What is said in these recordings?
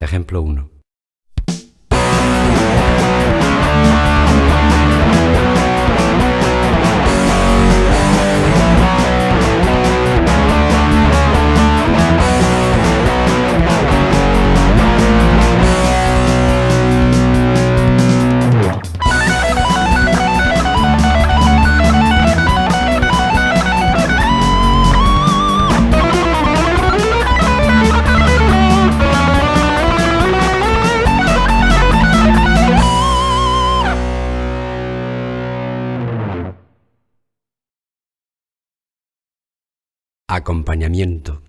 Ejemplo 1. Acompañamiento.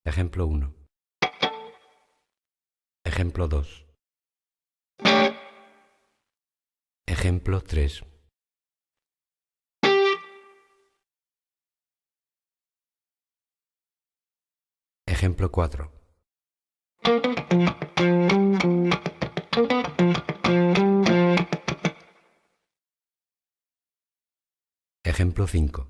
Ejemplo 1. Ejemplo 2. Ejemplo 3. Ejemplo 4. Ejemplo 5.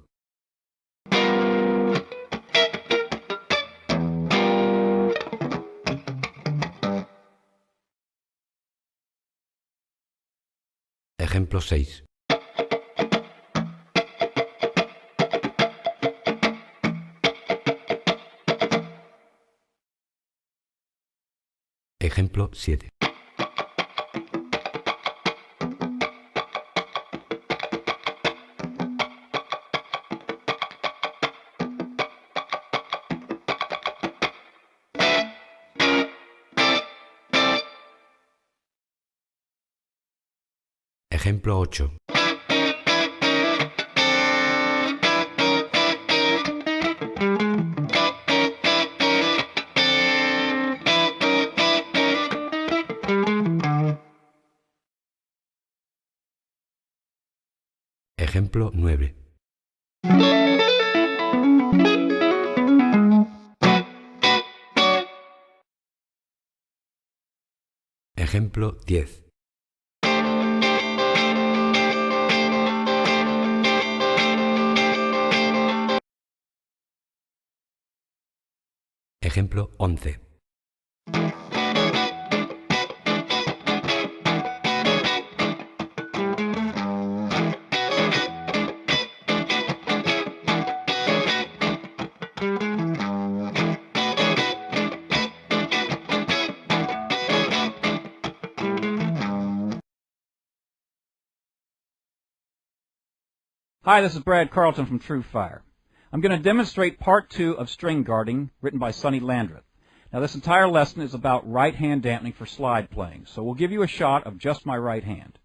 Ejemplo 6. Ejemplo 7. Ejemplo 8. Ejemplo 9. Ejemplo 10. Ejemplo 11. Hi, this is Brad Carlton from True Fire. I'm going to demonstrate part 2 of string guarding written by Sonny Landreth. Now this entire lesson is about right hand dampening for slide playing, so we'll give you a shot of just my right hand.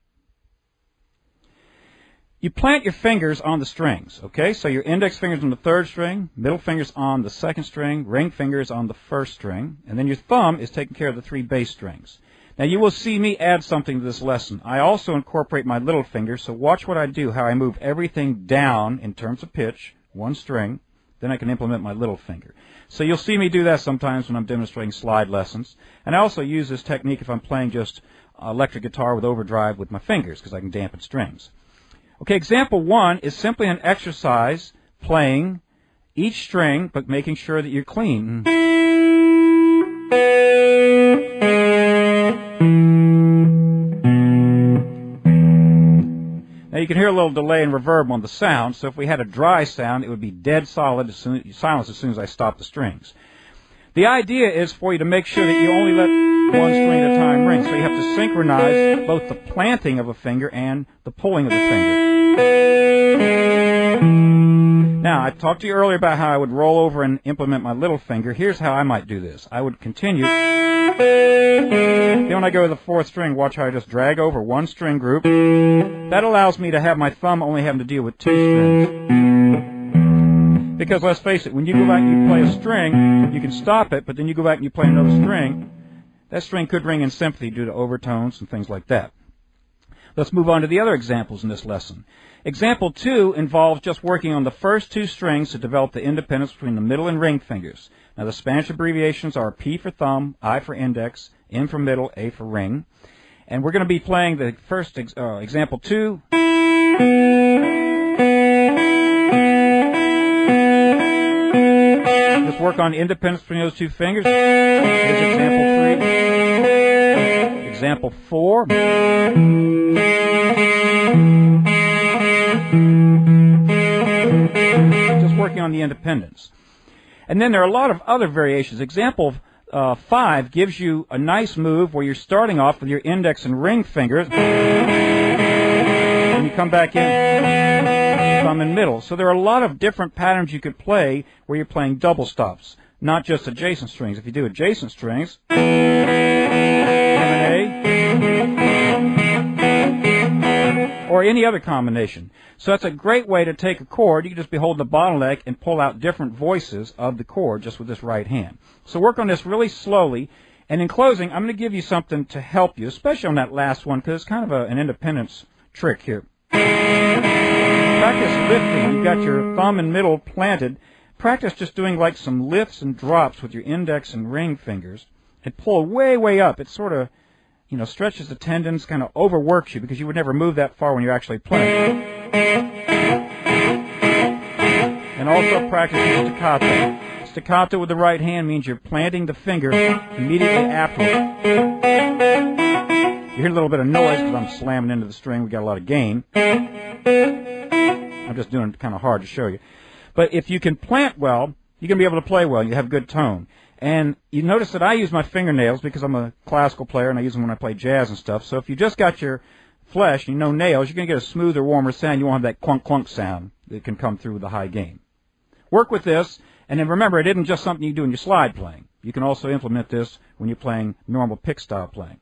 You plant your fingers on the strings, okay? So your index finger's on the 3rd string, middle finger's on the 2nd string, ring finger's on the 1st string, and then your thumb is taking care of the 3 bass strings. Now you will see me add something to this lesson. I also incorporate my little finger, so watch what I do, how I move everything down in terms of pitch, 1 string, then I can implement my little finger. So you'll see me do that sometimes when I'm demonstrating slide lessons. And I also use this technique if I'm playing just electric guitar with overdrive with my fingers, because I can dampen strings. Okay, example 1 is simply an exercise playing each string, but making sure that you're clean. Now you can hear a little delay and reverb on the sound, so if we had a dry sound, it would be dead solid silence as soon as I stop the strings. The idea is for you to make sure that you only let 1 string at a time ring, so you have to synchronize both the planting of a finger and the pulling of the finger. Now, I talked to you earlier about how I would roll over and implement my little finger. Here's how I might do this. I would continue. Then when I go to the 4th string, watch how I just drag over 1 string group. That allows me to have my thumb only having to deal with 2 strings. Because let's face it, when you go back and you play a string, you can stop it, but then you go back and you play another string. That string could ring in sympathy due to overtones and things like that. Let's move on to the other examples in this lesson. Example 2 involves just working on the first 2 strings to develop the independence between the middle and ring fingers. Now the Spanish abbreviations are P for thumb, I for index, M for middle, A for ring. And we're going to be playing the first example 2. Just work on independence between those 2 fingers. Here's example 3. Example 4. Just working on the independence. And then there are a lot of other variations. Example 5 gives you a nice move where you're starting off with your index and ring fingers. And you come back in, thumb and middle. So there are a lot of different patterns you could play where you're playing double stops, not just adjacent strings. If you do adjacent strings, M and A, or any other combination. So that's a great way to take a chord. You can just be holding the bottleneck and pull out different voices of the chord just with this right hand. So work on this really slowly. And in closing, I'm going to give you something to help you, especially on that last one, because it's kind of an independence trick here. Practice lifting. You've got your thumb and middle planted. Practice just doing like some lifts and drops with your index and ring fingers. And pull way, way up. It sort of, stretches the tendons, kind of overworks you, because you would never move that far when you're actually playing. And also practice staccato. Staccato with the right hand means you're planting the finger immediately afterward. You hear a little bit of noise because I'm slamming into the string. We got a lot of gain. I'm just doing it kind of hard to show you. But if you can plant well, you're going to be able to play well. You have good tone. And you notice that I use my fingernails because I'm a classical player and I use them when I play jazz and stuff. So if you just got your flesh and nails, you're going to get a smoother, warmer sound. You won't have that clunk-clunk sound that can come through with the high gain. Work with this. And then remember, it isn't just something you do in your slide playing. You can also implement this when you're playing normal pick style playing.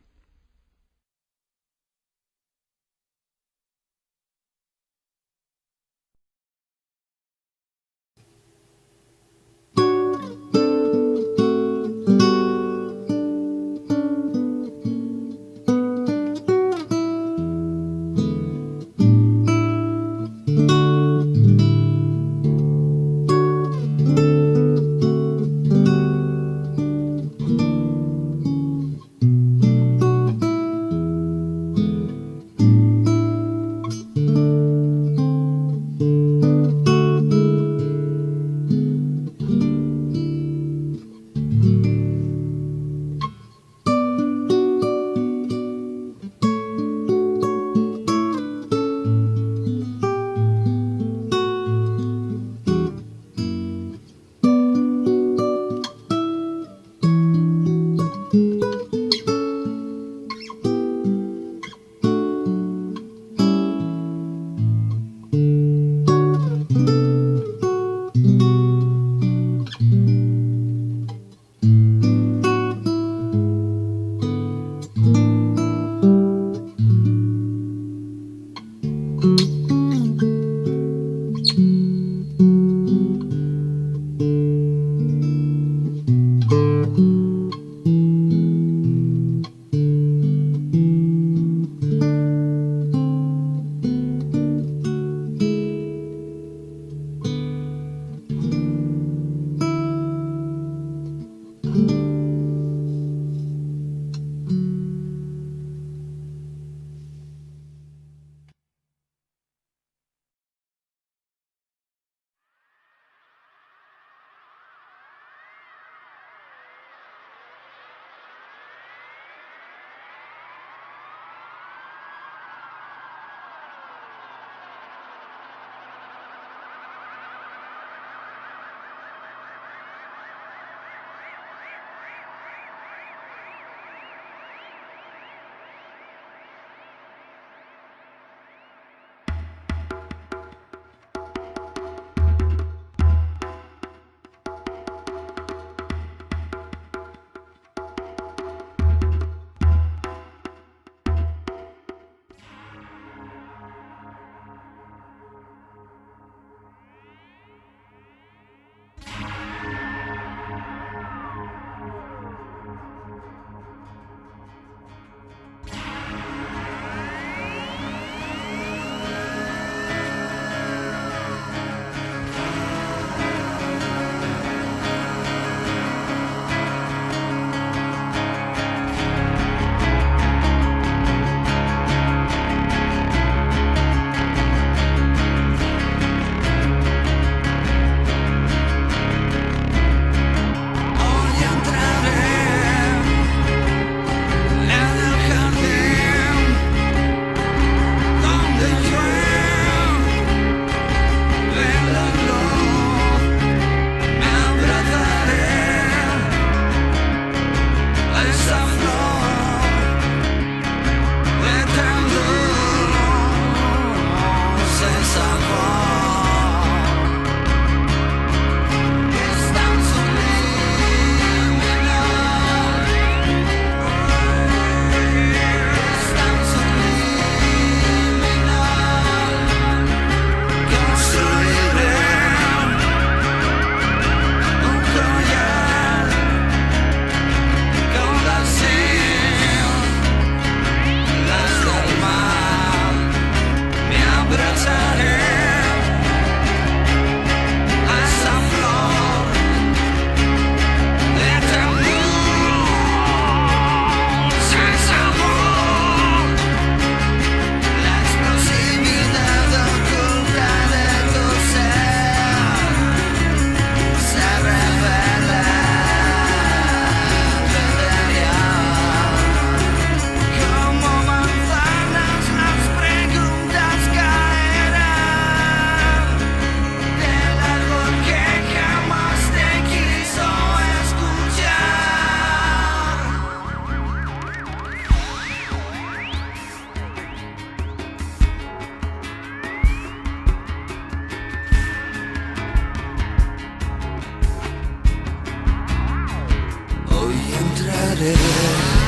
started.